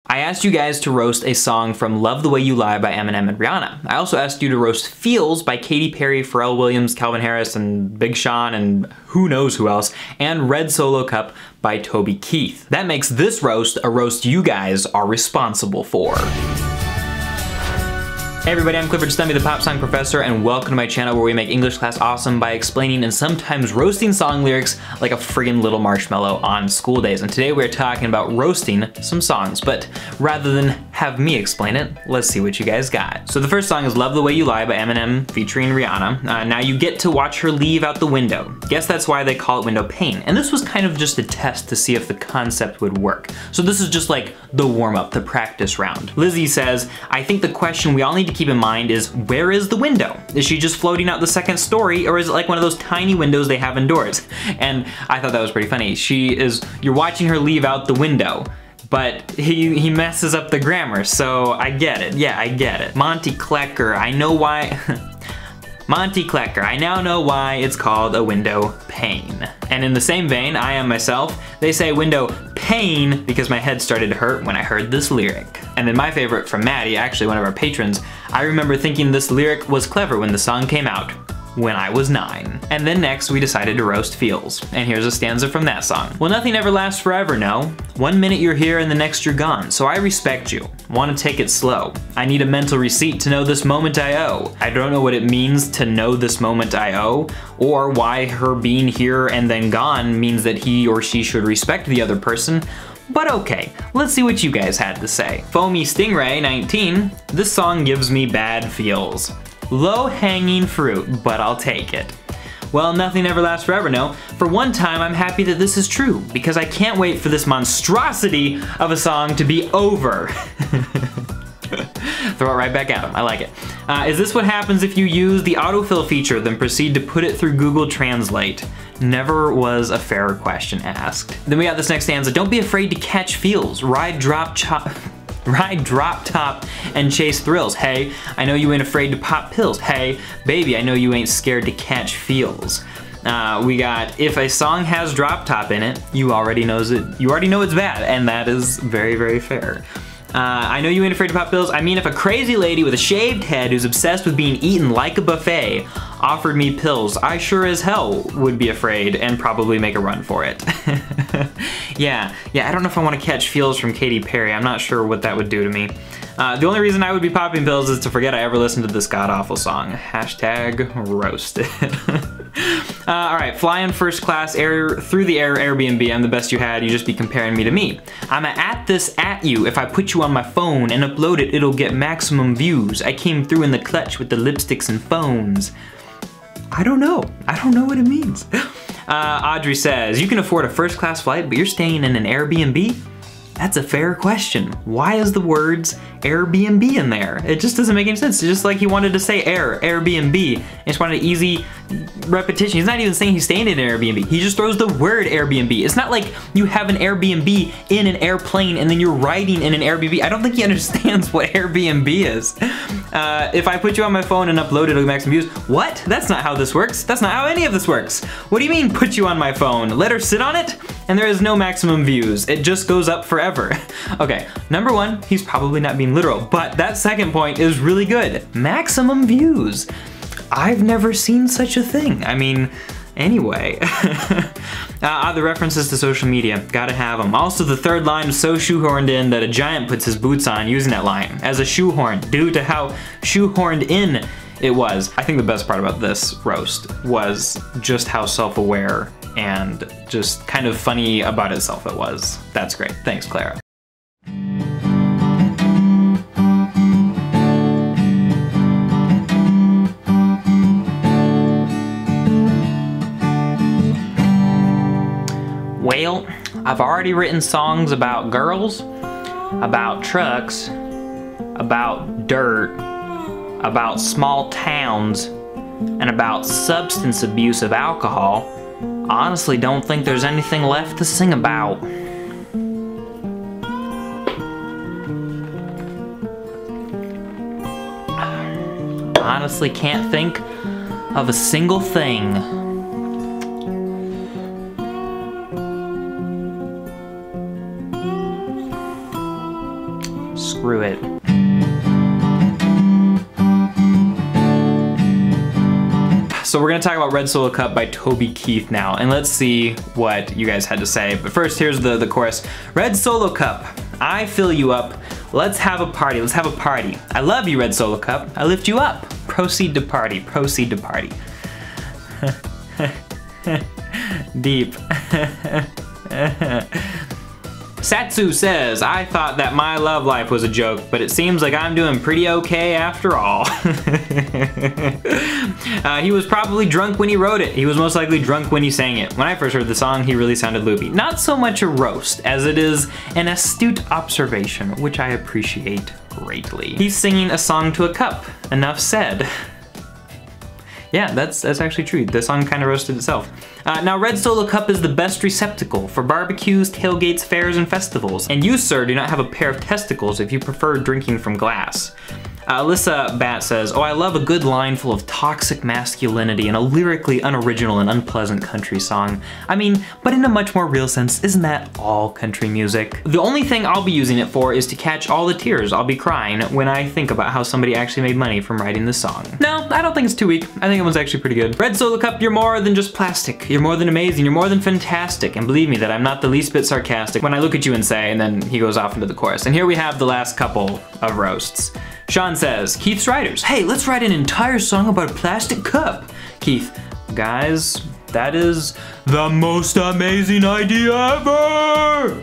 I asked you guys to roast a song from Love the Way You Lie by Eminem and Rihanna. I also asked you to roast Feels by Katy Perry, Pharrell Williams, Calvin Harris, and Big Sean, and who knows who else, and Red Solo Cup by Toby Keith. That makes this roast a roast you guys are responsible for. Hey everybody, I'm Clifford Stumby, the Pop Song Professor, and welcome to my channel where we make English class awesome by explaining and sometimes roasting song lyrics like a friggin' little marshmallow on school days. And today we're talking about roasting some songs, but rather than have me explain it, let's see what you guys got. So the first song is Love the Way You Lie by Eminem featuring Rihanna. Now you get to watch her leave out the window. Guess that's why they call it window pane. And this was kind of just a test to see if the concept would work. So this is just like the warm-up, the practice round. Lizzie says, I think the question we all need to keep in mind is, where is the window? Is she just floating out the second story, or is it like one of those tiny windows they have indoors? And I thought that was pretty funny. You're watching her leave out the window, but he messes up the grammar, so I get it. Yeah, I get it. Monty Klecker, I know why. Monty Klecker, I now know why it's called a window pane. And in the same vein, I Am Myself, they say window pane because my head started to hurt when I heard this lyric. And then my favorite from Maddie, actually one of our patrons, I remember thinking this lyric was clever when the song came out, when I was 9. And then next we decided to roast Feels. And here's a stanza from that song. Well, nothing ever lasts forever, no. 1 minute you're here and the next you're gone, so I respect you. Want to take it slow. I need a mental receipt to know this moment I owe. I don't know what it means to know this moment I owe, or why her being here and then gone means that he or she should respect the other person. But okay, let's see what you guys had to say. Foamy Stingray 19, this song gives me bad feels. Low-hanging fruit, but I'll take it. Well, nothing ever lasts forever, no. For one time, I'm happy that this is true, because I can't wait for this monstrosity of a song to be over. Throw it right back at him, I like it. Is this what happens if you use the autofill feature, then proceed to put it through Google Translate? Never was a fair question asked. Then we got this next stanza. Don't be afraid to catch feels. Ride drop top and chase thrills. Hey, I know you ain't afraid to pop pills. Hey, baby, I know you ain't scared to catch feels. We got, if a song has drop top in it, you already know it's bad, and that is very, very fair. I know you ain't afraid to pop pills. I mean, if a crazy lady with a shaved head who's obsessed with being eaten like a buffet offered me pills, I sure as hell would be afraid and probably make a run for it. Yeah, I don't know if I want to catch feels from Katy Perry. I'm not sure what that would do to me. The only reason I would be popping pills is to forget I ever listened to this god-awful song. Hashtag roasted. Alright, flying first class through the air Airbnb, I'm the best you had, you just be comparing me to me. I'ma at this at you, if I put you on my phone and upload it, it'll get maximum views. I came through in the clutch with the lipsticks and phones. I don't know what it means. Audrey says, you can afford a first class flight, but you're staying in an Airbnb? That's a fair question. Why is the words Airbnb in there? It just doesn't make any sense. It's just like he wanted to say Airbnb. He just wanted an easy repetition. He's not even saying he's staying in an Airbnb. He just throws the word Airbnb. It's not like you have an Airbnb in an airplane and then you're riding in an Airbnb. I don't think he understands what Airbnb is. If I put you on my phone and upload it, it'll maximum views. What? That's not how this works. That's not how any of this works. What do you mean put you on my phone? Let her sit on it? And there is no maximum views. It just goes up forever. Okay, number one, he's probably not being literal, but that second point is really good. Maximum views. I've never seen such a thing. I mean, anyway. The references to social media, gotta have them. Also, the third line was so shoehorned in that a giant puts his boots on using that line as a shoehorn due to how shoehorned in it was. I think the best part about this roast was just how self-aware and just kind of funny about itself it was. That's great. Thanks, Clara. Well, I've already written songs about girls, about trucks, about dirt, about small towns, and about substance abuse of alcohol. Honestly, don't think there's anything left to sing about. Honestly, can't think of a single thing. Screw it. So we're gonna talk about Red Solo Cup by Toby Keith now, and let's see what you guys had to say. But first, here's the chorus. Red Solo Cup, I fill you up. Let's have a party, let's have a party. I love you, Red Solo Cup. I lift you up. Proceed to party, proceed to party. Deep. Satsu says, I thought that my love life was a joke, but it seems like I'm doing pretty okay after all. He was probably drunk when he wrote it. He was most likely drunk when he sang it. When I first heard the song, he really sounded loopy. Not so much a roast as it is an astute observation, which I appreciate greatly. He's singing a song to a cup. Enough said. Yeah, that's actually true. The song kind of roasted itself. Now, Red Solo Cup is the best receptacle for barbecues, tailgates, fairs, and festivals. And you, sir, do not have a pair of testicles if you prefer drinking from glass. Alyssa Bat says, oh, I love a good line full of toxic masculinity and a lyrically unoriginal and unpleasant country song. I mean, but in a much more real sense, isn't that all country music? The only thing I'll be using it for is to catch all the tears I'll be crying when I think about how somebody actually made money from writing this song. No, I don't think it's too weak. I think it was actually pretty good. Red Solo Cup, you're more than just plastic. You're more than amazing. You're more than fantastic. And believe me that I'm not the least bit sarcastic when I look at you and say, and then he goes off into the chorus. And here we have the last couple of roasts. Sean says, Keith's Writers, hey, let's write an entire song about a plastic cup. Keith, guys, that is the most amazing idea ever.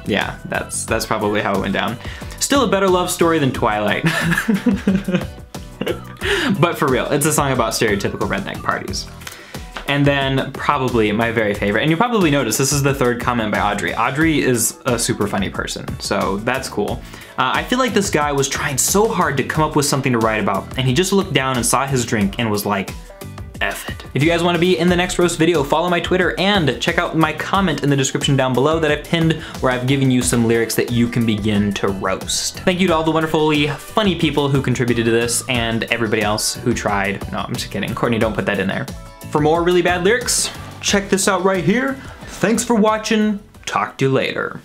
Yeah, that's probably how it went down. Still a better love story than Twilight. But for real, it's a song about stereotypical redneck parties. And then probably my very favorite, and you probably noticed this is the third comment by Audrey. Audrey is a super funny person, so that's cool. I feel like this guy was trying so hard to come up with something to write about, and he just looked down and saw his drink and was like, F it. If you guys want to be in the next roast video, follow my Twitter and check out my comment in the description down below that I've pinned where I've given you some lyrics that you can begin to roast. Thank you to all the wonderfully funny people who contributed to this and everybody else who tried. No, I'm just kidding. Courtney, don't put that in there. For more really bad lyrics, check this out right here. Thanks for watching. Talk to you later.